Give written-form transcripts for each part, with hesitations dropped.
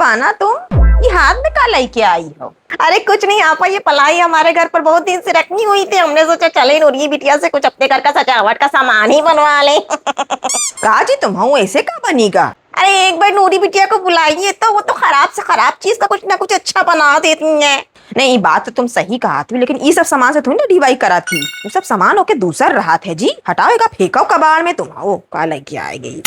सबाना तुम ये हाथ में का लेके आई हो? अरे कुछ नहीं आपा, ये पलाई हमारे घर पर बहुत दिन से रखनी हुई थी, हमने सोचा चले नूरी बिटिया से कुछ अपने घर का सजावट का सामान ही बनवा ले। कहा जी तुम हूँ ऐसे का बनेगा? अरे एक बार नूरी बिटिया को बुलाइए तो वो तो खराब से खराब चीज का कुछ ना कुछ अच्छा बना देती है। नहीं बात तो तुम सही कहा थी, लेकिन ये सब सामान से थोड़ी ना डीवाई करा थी। वो सब सामान होके दूसर रहा थे जी, हटाओगा फेंको कबाड़ में। तुम आओ का लेके आएगी।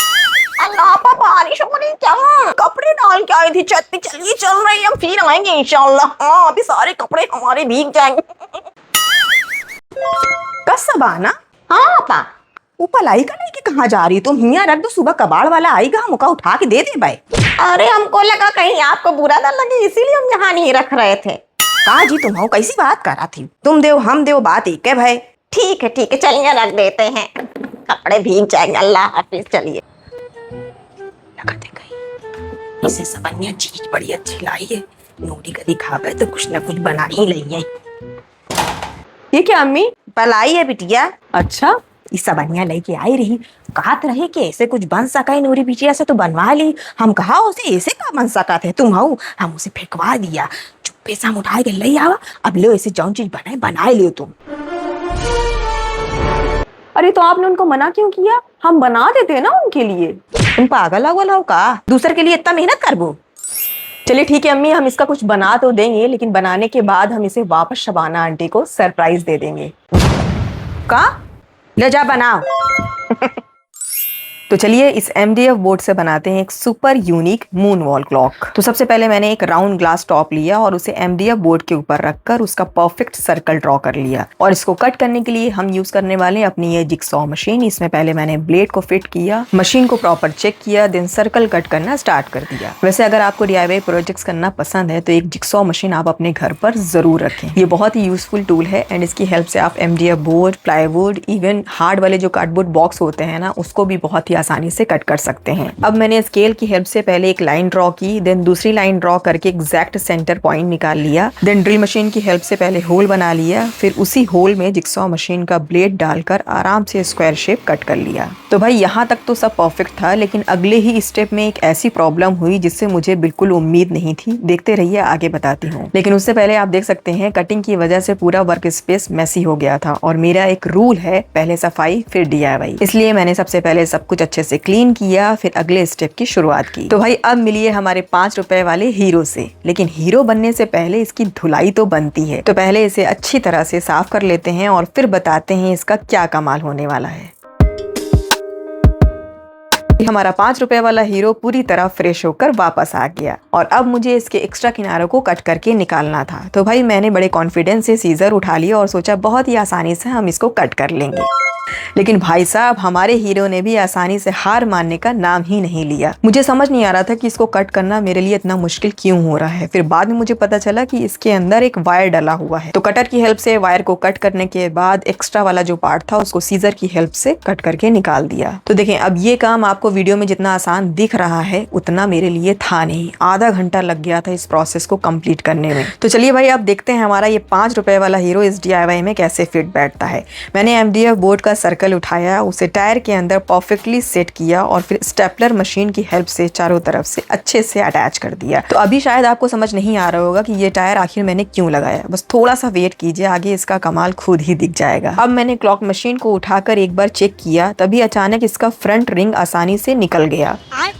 अल्लाह पा बारिश हो रही क्या? कपड़े डाल के आई थी छत पे, चलिए चल रही हम फिर आएंगे इंशाल्लाह। हाँ अभी सारे कपड़े हमारे भीग जाएंगे। कस सबाना? हाँ पा। वो पलाई का लेके कहाँ जा रही तुम? हिया रख दो, सुबह कबाड़ वाला आएगा हम उका उठा के दे दे भाई। अरे हमको लगा कहीं आपको बुरा ना लगे, इसीलिए हम यहाँ नहीं रख रहे थे। कहा जी तुम हो कैसी बात करा थी? तुम देव हम देव बात एक है भाई। ठीक है चलिए रख देते हैं, कपड़े भीग जाएंगे। अल्लाह हाफिज। चलिए इसे सबन्या चीज बड़ी अच्छी लाई है, नूरी का दिखावे तो कुछ ना कुछ बना ही लई है। ये क्या अम्मी? पलाई है बिटिया। अच्छा इस सबन्या लेके आई रही, कहत रहे कि ऐसे कुछ बन सका है नूरी बिटिया से तो बनवा ली। हम कहा उसे ऐसे का बन सका थे, तुम हो हम उसे फेंकवा दिया। चुप्पे से हम उठा के ले आवा, अब लो ऐसे जौन चीज बनाए बनाए लियो तुम। अरे तो आपने उनको मना क्यों किया? हम बना देते ना उनके लिए। तुम पागल अगल हो का? दूसर के लिए इतना मेहनत करबो? चलिए ठीक है अम्मी, हम इसका कुछ बना तो देंगे, लेकिन बनाने के बाद हम इसे वापस शबाना आंटी को सरप्राइज दे देंगे। का? ले जा बनाओ। तो चलिए इस MDF बोर्ड से बनाते हैं एक super unique moon wall clock. तो सबसे पहले मैंने एक राउंड ग्लास टॉप लिया और उसे MDF बोर्ड के ऊपर रखकर उसका परफेक्ट सर्कल ड्रॉ कर लिया। और इसको कट करने के लिए हम यूज करने वाले हैं अपनी ये जिक्सॉ मशीन। इसमें पहले मैंने ब्लेड को फिट किया, मशीन को प्रॉपर चेक किया, देन सर्कल कट करना स्टार्ट कर दिया। वैसे अगर आपको DIY प्रोजेक्ट्स करना पसंद है तो एक जिक्सॉ मशीन आप अपने घर पर जरूर रखें। ये बहुत ही यूजफुल टूल है एंड इसकी हेल्प से आप MDF board, plywood, even hard वाले जो कार्डबोर्ड बॉक्स होते हैं ना, उसको भी बहुत ही आसानी से कट कर सकते हैं। अब मैंने स्केल की हेल्प से पहले एक लाइन ड्रॉ की, देन दूसरी लाइन ड्रॉ करके एग्जैक्ट सेंटर पॉइंट निकाल लिया, देन ड्रिल मशीन की हेल्प से पहले होल बना लिया, फिर उसी होल में जिक्सॉ मशीन का ब्लेड डालकर आराम से स्क्वायर शेप कट कर लिया। तो भाई यहाँ तक तो सब परफेक्ट था, लेकिन अगले ही स्टेप में एक ऐसी प्रॉब्लम हुई जिससे मुझे बिल्कुल उम्मीद नहीं थी। देखते रहिए आगे बताती हूँ। लेकिन उससे पहले आप देख सकते हैं कटिंग की वजह से पूरा वर्क स्पेस मेसी हो गया था और मेरा एक रूल है पहले सफाई फिर DIY, इसलिए मैंने सबसे पहले सब कुछ अच्छे से क्लीन किया, फिर अगले स्टेप की शुरुआत की। तो भाई अब मिलिए हमारे 5 रुपए वाले हीरो से। लेकिन हीरो बनने से पहले इसकी धुलाई तो बनती है, तो पहले इसे अच्छी तरह से साफ कर लेते हैं और फिर बताते हैं इसका क्या कमाल होने वाला है। हमारा 5 रुपए वाला हीरो पूरी तरह फ्रेश होकर वापस आ गया और अब मुझे इसके एक्स्ट्रा किनारों को कट करके निकालना था। तो भाई मैंने बड़े कॉन्फिडेंस से सीजर उठा लिया और सोचा बहुत ही आसानी से हम इसको कट कर लेंगे। लेकिन भाई साहब हमारे हीरो ने भी आसानी से हार मानने का नाम ही नहीं लिया। मुझे समझ नहीं आ रहा था कि इसको कट करना मेरे लिए इतना मुश्किल क्यों हो रहा है। फिर बाद में मुझे पता चला कि इसके अंदर एक वायर डला हुआ है। तो कटर की हेल्प से वायर को कट करने के बाद एक्स्ट्रा वाला जो पार्ट था उसको सीजर की हेल्प से कट करके निकाल दिया। तो देखें अब ये काम आपको वीडियो में जितना आसान दिख रहा है उतना मेरे लिए था नहीं। आधा घंटा लग गया था इस प्रोसेस को कंप्लीट करने में। तो चलिए भाई अब देखते हैं हमारा ये 5 रुपए वाला हीरो इस DIY में कैसे फिट बैठता है। मैंने MDF बोर्ड का सर्कल उठाया, उसे टायर के अंदर परफेक्टली सेट किया और फिर स्टेपलर मशीन की हेल्प से चारों तरफ से अच्छे से अटैच कर दिया। तो अभी शायद आपको समझ नहीं आ रहा होगा कि ये टायर आखिर मैंने क्यों लगाया। बस थोड़ा सा वेट कीजिए, आगे इसका कमाल खुद ही दिख जाएगा। अब मैंने क्लॉक मशीन को उठाकर एक बार चेक किया, तभी अचानक इसका फ्रंट रिंग आसानी से निकल गया।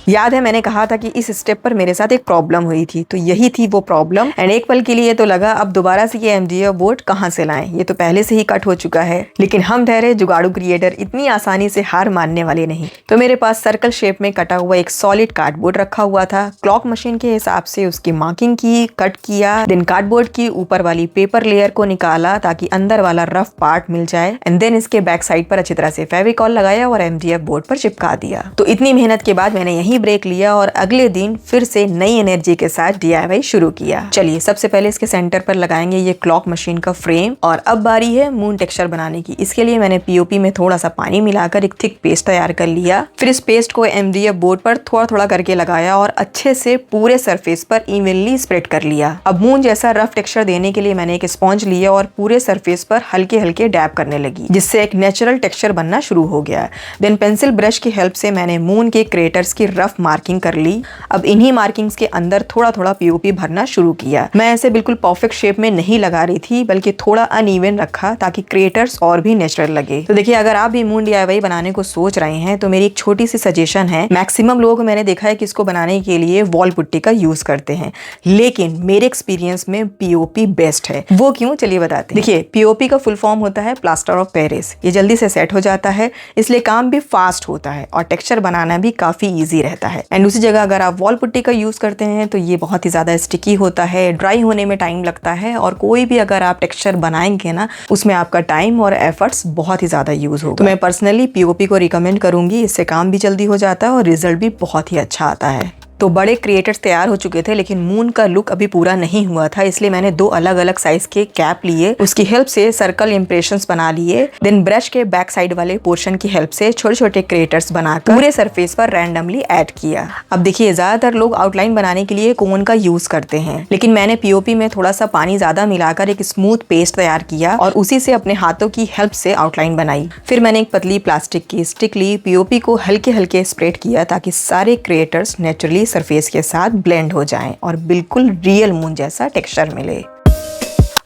याद है मैंने कहा था कि इस स्टेप पर मेरे साथ एक प्रॉब्लम हुई थी, तो यही थी वो प्रॉब्लम। एंड एक पल के लिए तो लगा अब दोबारा से ये MDF बोर्ड कहाँ से लाएं, ये तो पहले से ही कट हो चुका है। लेकिन हम ठहरे जुगाड़ू क्रिएटर इतनी आसानी से हार मानने वाले नहीं। तो मेरे पास सर्कल शेप में कटा हुआ एक सॉलिड कार्डबोर्ड रखा हुआ था। क्लॉक मशीन के हिसाब से उसकी मार्किंग की, कट किया, देन कार्डबोर्ड की ऊपर वाली पेपर लेयर को निकाला ताकि अंदर वाला रफ पार्ट मिल जाए, एंड देन इसके बैक साइड पर अच्छी तरह से फेविकॉल लगाया और MDF बोर्ड पर चिपका दिया। तो इतनी मेहनत के बाद मैंने यही ब्रेक लिया और अगले दिन फिर से नई एनर्जी के साथ DIY शुरू किया। चलिए सबसे पहले इसके सेंटर पर लगाएंगे ये क्लॉक मशीन का फ्रेम और अब बारी है मून टेक्सचर बनाने की। इसके लिए मैंने POP पीओपी में थोड़ा सा पानी मिलाकर एक थिक पेस्ट तैयार कर लिया। फिर इस पेस्ट को MDF बोर्ड पर थोड़ा थोड़ा करके लगाया और अच्छे से पूरे सरफेस पर इवनली स्प्रेड कर लिया। अब मून जैसा रफ टेक्सचर देने के लिए मैंने एक स्पॉन्ज लिया और पूरे सरफेस पर हल्के हल्के डैब करने लगी, जिससे एक नेचुरल टेक्सचर बनना शुरू हो गया। देन पेंसिल ब्रश की हेल्प से मैंने मून के क्रेटर्स की रफ मार्किंग कर ली। अब इन्हीं मार्किंग्स के अंदर थोड़ा थोड़ा पीओपी भरना शुरू किया। मैं ऐसे बिल्कुल परफेक्ट शेप में नहीं लगा रही थी, बल्कि थोड़ा अनइवन रखा ताकि क्रेटर्स और भी नेचुरल लगे। तो देखिए, अगर आप भी मून DIY बनाने को सोच रहे हैं तो मेरी एक छोटी सी सजेशन है। मैक्सिमम लोग मैंने देखा है कि इसको बनाने के लिए वॉल पुट्टी का यूज करते हैं, लेकिन मेरे एक्सपीरियंस में पीओपी बेस्ट है। वो क्यों, चलिए बताते हैं। देखिए, पीओपी का फुल फॉर्म होता है प्लास्टर ऑफ पेरिस। ये जल्दी से सेट हो जाता है, इसलिए काम भी फास्ट होता है और टेक्सचर बनाना भी काफी इजी रहता है। एंड उसी जगह अगर आप वॉल पुट्टी का यूज करते हैं तो ये बहुत ही ज्यादा स्टिकी होता है, ड्राई होने में टाइम लगता है, और कोई भी अगर आप टेक्सचर बनाएंगे ना, उसमें आपका टाइम और एफर्ट्स बहुत ही ज्यादा यूज होगा। तो मैं पर्सनली पीओपी को रिकमेंड करूंगी, इससे काम भी जल्दी हो जाता है और रिजल्ट भी बहुत ही अच्छा आता है। तो बड़े क्रिएटर्स तैयार हो चुके थे, लेकिन मून का लुक अभी पूरा नहीं हुआ था, इसलिए मैंने 2 अलग अलग साइज के कैप लिए। उसकी हेल्प से सर्कल इंप्रेशंस बना लिए। देन ब्रश के बैक साइड वाले पोर्शन की हेल्प से छोटे छोटे क्रिएटर्स बनाकर पूरे सरफेस पर रैंडमली ऐड किया। अब देखिए, ज्यादातर लोग आउटलाइन बनाने के लिए कोन का यूज करते हैं, लेकिन मैंने पीओपी में थोड़ा सा पानी ज्यादा मिलाकर एक स्मूथ पेस्ट तैयार किया और उसी से अपने हाथों की हेल्प से आउटलाइन बनाई। फिर मैंने एक पतली प्लास्टिक की स्टिक ली, पीओपी को हल्के हल्के स्प्रेड किया ताकि सारे क्रिएटर्स नेचुरली सरफेस के साथ ब्लेंड हो जाएं और बिल्कुल रियल मून जैसा टेक्सचर मिले।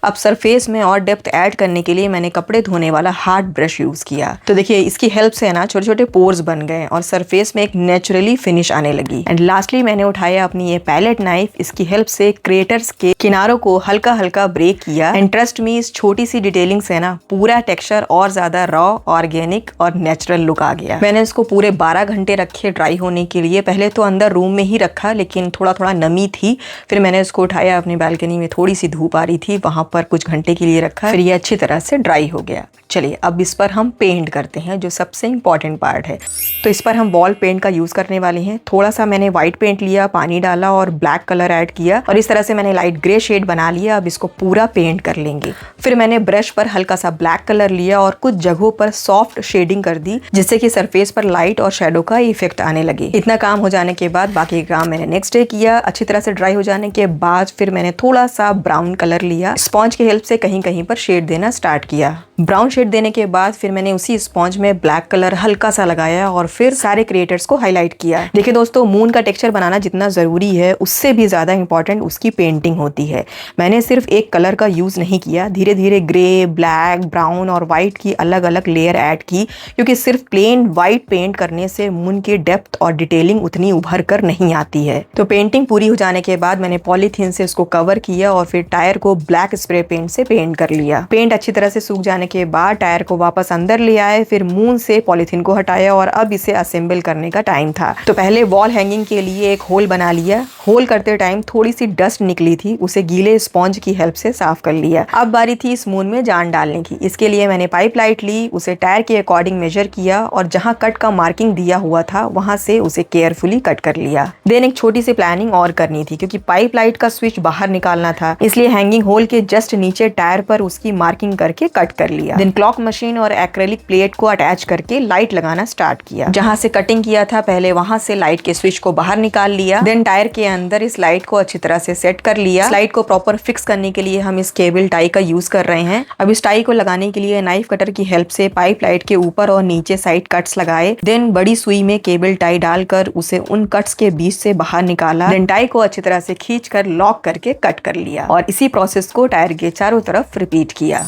अब सरफेस में और डेप्थ ऐड करने के लिए मैंने कपड़े धोने वाला हार्ड ब्रश यूज किया। तो देखिए, इसकी हेल्प से ना छोटे छोटे पोर्स बन गए और सरफेस में एक नेचुरली फिनिश आने लगी। एंड लास्टली मैंने उठाया अपनी ये पैलेट नाइफ। इसकी हेल्प से क्रेटर्स के किनारों को हल्का हल्का ब्रेक किया। एंड ट्रस्ट मी, इस छोटी सी डिटेलिंग से ना पूरा टेक्सचर और ज्यादा रॉ, ऑर्गेनिक और नेचुरल लुक आ गया। मैंने इसको पूरे 12 घंटे रखे ड्राई होने के लिए। पहले तो अंदर रूम में ही रखा, लेकिन थोड़ा थोड़ा नमी थी। फिर मैंने इसको उठाया, अपनी बालकनी में थोड़ी सी धूप आ रही थी, वहां पर कुछ घंटे के लिए रखा। फिर ये अच्छी तरह से ड्राई हो गया। चलिए, अब इस पर हम पेंट करते हैं, जो सबसे इंपॉर्टेंट पार्ट है। तो इस पर हम वॉल पेंट का यूज करने वाले हैं। थोड़ा सा मैंने व्हाइट पेंट लिया, पानी डाला और ब्लैक कलर ऐड किया और इस तरह से मैंने लाइट ग्रे शेड बना लिया। अब इसको पूरा पेंट कर लेंगे। फिर मैंने ब्रश पर हल्का सा ब्लैक कलर लिया और कुछ जगहों पर सॉफ्ट शेडिंग कर दी, जिससे कि सरफेस पर लाइट और शेडो का इफेक्ट आने लगे। इतना काम हो जाने के बाद बाकी काम मैंने नेक्स्ट डे किया। अच्छी तरह से ड्राई हो जाने के बाद फिर मैंने थोड़ा सा ब्राउन कलर लिया, स्पॉन्ज की हेल्प से कहीं कहीं पर शेड देना स्टार्ट किया। ब्राउन शेड देने के बाद फिर मैंने उसी स्पॉन्ज में ब्लैक कलर हल्का सा लगाया और फिर सारे क्रिएटर्स को हाईलाइट किया। देखिए दोस्तों, मून का टेक्सचर बनाना जितना जरूरी है, उससे भी ज्यादा इंपॉर्टेंट उसकी पेंटिंग होती है। मैंने सिर्फ एक कलर का यूज नहीं किया, धीरे धीरे ग्रे, ब्लैक, ब्राउन और व्हाइट की अलग अलग लेयर ऐड की, क्योंकि सिर्फ प्लेन व्हाइट पेंट करने से मून की डेप्थ और डिटेलिंग उतनी उभर कर नहीं आती है। तो पेंटिंग पूरी हो जाने के बाद मैंने पॉलीथीन से उसको कवर किया और फिर टायर को ब्लैक स्प्रे पेंट से पेंट कर लिया। पेंट अच्छी तरह से सूख जाने के बाद टायर को वापस अंदर ले आए, फिर मून से पॉलीथीन को हटाया और अब इसे असेंबल करने का टाइम था। तो पहले वॉल हैंगिंग के लिए एक होल बना लिया। होल करते टाइम थोड़ी सी डस्ट निकली थी, उसे गीले स्पॉन्ज की हेल्प से साफ कर लिया। अब बारी थी इस मून में जान डालने की। इसके लिए मैंने पाइप लाइट ली, उसे टायर के अकॉर्डिंग मेजर किया और जहां कट का मार्किंग दिया हुआ था वहां से उसे केयरफुली कट कर लिया। देन एक छोटी सी प्लानिंग और करनी थी, क्योंकि पाइप लाइट का स्विच बाहर निकालना था, इसलिए हैंगिंग होल के जस्ट नीचे टायर पर उसकी मार्किंग करके कट कर लिया। देन क्लॉक मशीन और एक्रेलिक प्लेट को अटैच करके लाइट लगाना स्टार्ट किया। जहां से कटिंग किया था पहले वहां से लाइट के स्विच को बाहर निकाल लिया। देन टायर के अंदर इस लाइट को अच्छी तरह से सेट कर लिया। लाइट को प्रॉपर फिक्स करने के लिए हम इस केबल टाई का यूज कर रहे हैं। अब इस टाई को लगाने के लिए नाइफ कटर की हेल्प से पाइप लाइट के ऊपर और नीचे साइड कट्स लगाए। देन बड़ी सुई में केबल टाई डालकर उसे उन कट्स के बीच से बाहर निकाला। देन टाई को अच्छी तरह से खींचकर लॉक करके कट कर लिया और इसी प्रोसेस को टायर के चारों तरफ रिपीट किया।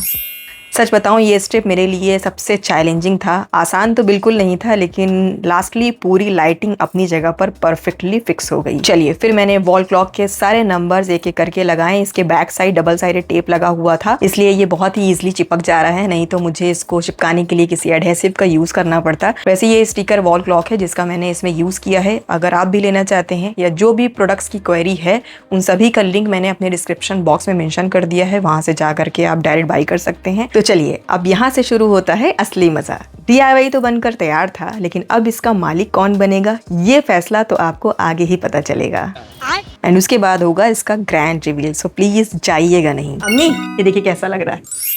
सच बताऊं, ये स्टेप मेरे लिए सबसे चैलेंजिंग था। आसान तो बिल्कुल नहीं था, लेकिन लास्टली पूरी लाइटिंग अपनी जगह पर परफेक्टली फिक्स हो गई। चलिए, फिर मैंने वॉल क्लॉक के सारे नंबर्स एक एक करके लगाए। इसके back side double sided tape लगा हुआ था, इसलिए ये बहुत ही ईजिली चिपक जा रहा है, नहीं तो मुझे इसको चिपकाने के लिए किसी एडहेसिव का यूज करना पड़ता। वैसे ये स्टिकर वॉल क्लॉक है जिसका मैंने इसमें यूज किया है। अगर आप भी लेना चाहते हैं या जो भी प्रोडक्ट्स की क्वेरी है, उन सभी का लिंक मैंने अपने डिस्क्रिप्शन बॉक्स में मेंशन कर दिया है, वहां से जा करके आप डायरेक्ट बाई कर सकते हैं। तो चलिए, अब यहाँ से शुरू होता है असली मजा। DIY तो बनकर तैयार था, लेकिन अब इसका मालिक कौन बनेगा, ये फैसला तो आपको आगे ही पता चलेगा। एंड उसके बाद होगा इसका ग्रैंड रिवील, सो प्लीज जाइएगा नहीं। अम्मी, ये देखिए कैसा लग रहा है।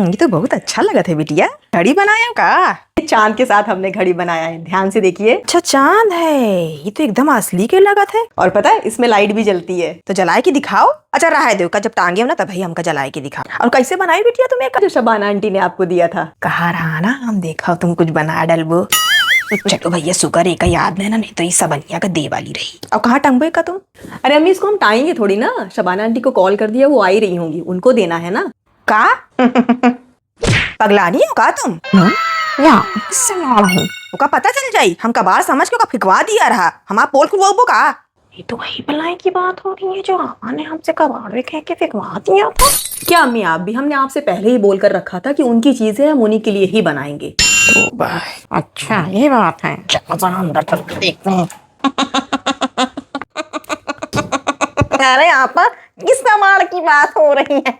ये तो बहुत अच्छा लगा था बिटिया। घड़ी बनाया का? चांद के साथ हमने घड़ी बनाया है, ध्यान से देखिए। अच्छा चांद है, ये तो एकदम असली के लगत है। और पता है इसमें लाइट भी जलती है। तो जलाए के दिखाओ। अच्छा रहा दो का जब टांगे हो ना तभी हमका जलाए के दिखाओ। और कैसे बनाई बिटिया तुम्हें जो शबाना आंटी ने आपको दिया था? कहा रहा ना हम देखा तुम कुछ बना डलबो। चलो भैया शुक्र एक याद में ना, नहीं तो ये सबनिया का दे वाली रही। और कहाँ टंगबे का तुम? अरे अम्मी इसको हम टाएंगे थोड़ी ना, शबाना आंटी को कॉल कर दिया, वो आई रही होंगी, उनको देना है ना। का पगलानी हो का तुम? या किससे मार हूँ का पता चल जाई हम कबाड़ समझ के फिकवा दिया रहा हमारा पोल खुलवाबो का। ये तो वही पलाई की बात हो रही है जो आपा ने हमसे कबाड़ कह के फिकवा दिया था। क्या अम्मी आप भी, हमने आपसे पहले ही बोल कर रखा था कि उनकी चीजें हम उन्हीं के लिए ही बनाएंगे। तो अच्छा ये बात है, चलो जरा अंदर चल के देखते हैं। अरे आपा किस कबाड़ की बात हो रही है?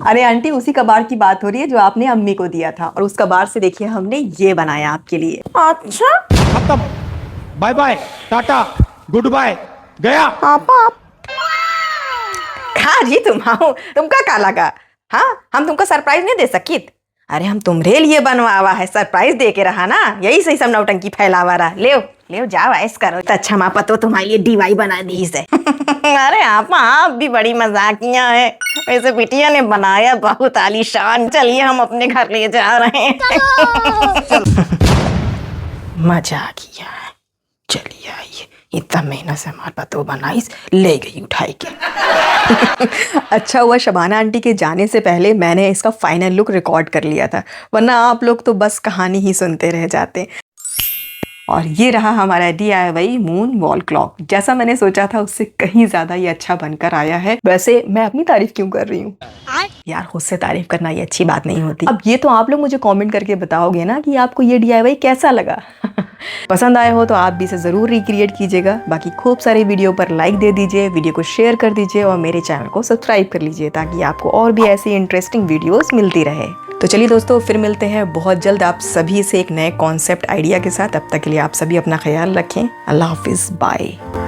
अरे आंटी उसी कबाड़ की बात हो रही है जो आपने अम्मी को दिया था, और उस कबाड़ से देखिए हमने ये बनाया आपके लिए। अच्छा खत्म, bye bye, tata, goodbye, गया। आपा आप हाँ जी तुम आओ, तुमका का लगा? हाँ हम तुमको सरप्राइज नहीं दे सकित? अरे हम तुम्हारे लिए बनवावा है, सरप्राइज दे के रहा ना, यही सही सब नौटंकी फैलावा रहा। ले ले जाओ ऐस करो। तो अच्छा माँ पतो तुम्हारे लिए डीवाई बना दी से। अरे आप भी बड़ी मजाकिया है। वैसे बिटिया ने बनाया बहुत आलीशान। चलिए हम अपने घर ले जा रहे हैं। मजा किया है, चलिए आइए। इतना मेहनत से हमारे पतो बनाई, ले गई उठाई के। अच्छा हुआ शबाना आंटी के जाने से पहले मैंने इसका फाइनल लुक रिकॉर्ड कर लिया था, वरना आप लोग तो बस कहानी ही सुनते रह जाते। और ये रहा हमारा DIY मून वॉल क्लॉक। जैसा मैंने सोचा था उससे कहीं ज्यादा ये अच्छा बनकर आया है। वैसे मैं अपनी तारीफ क्यों कर रही हूँ यार, खुद से तारीफ करना ये अच्छी बात नहीं होती। अब ये तो आप लोग मुझे कमेंट करके बताओगे ना कि आपको ये DIY कैसा लगा। पसंद आया हो तो आप भी इसे ज़रूर रिक्रिएट कीजिएगा। बाकी खूब सारे वीडियो पर लाइक दे दीजिए, वीडियो को शेयर कर दीजिए और मेरे चैनल को सब्सक्राइब कर लीजिए ताकि आपको और भी ऐसी इंटरेस्टिंग वीडियोस मिलती रहे। तो चलिए दोस्तों फिर मिलते हैं बहुत जल्द आप सभी से एक नए कॉन्सेप्ट आइडिया के साथ। तब तक के लिए आप सभी अपना ख्याल रखें। अल्लाह हाफिज़, बाय।